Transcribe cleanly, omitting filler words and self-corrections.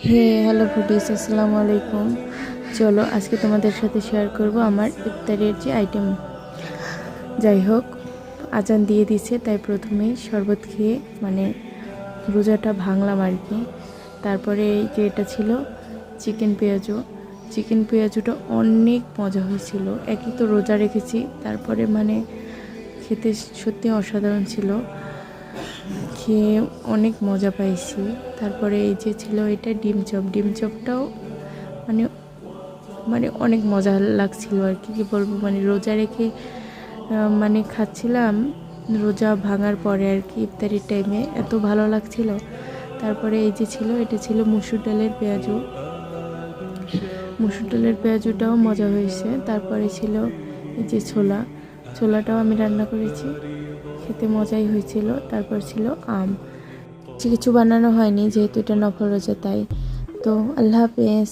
Hello foodies, আসসালামু আলাইকুম। চলো আজকে তোমাদের সাথে শেয়ার করব আমার ইফতারের যে আইটেম। যাই হোক, আজান দিয়ে দিছে, তাই প্রথমেই শরবত খেয়ে রোজাটা ভাঙলাম আর কি। তারপরে এই যে এটা ছিল চিকেন পেঁয়াজুটা অনেক মজা হয়েছিল। একই তো রোজা রেখেছি, তারপরে খেতে সত্যি অসাধারণ ছিল, খেয়ে অনেক মজা পাইছি। তারপরে এই যে ছিল এটা ডিম চপটাও মানে অনেক মজা লাগছিল আর কি। কী বলবো, রোজা রেখে খাচ্ছিলাম, রোজা ভাঙার পরে আর কি, ইফতারির টাইমে এত ভালো লাগছিল। তারপরে এই যে ছিল এটা ছিল মসুর ডালের পেঁয়াজুটাও মজা হয়েছে। তারপরে ছিল এই যে ছোলাটাও আমি রান্না করেছি, খেতে মজাই হয়েছিল। তারপর ছিল আম। কিছু বানানো হয়নি যেহেতু এটা নফল রোজা, তাই। তো আল্লাহ হাফেজ।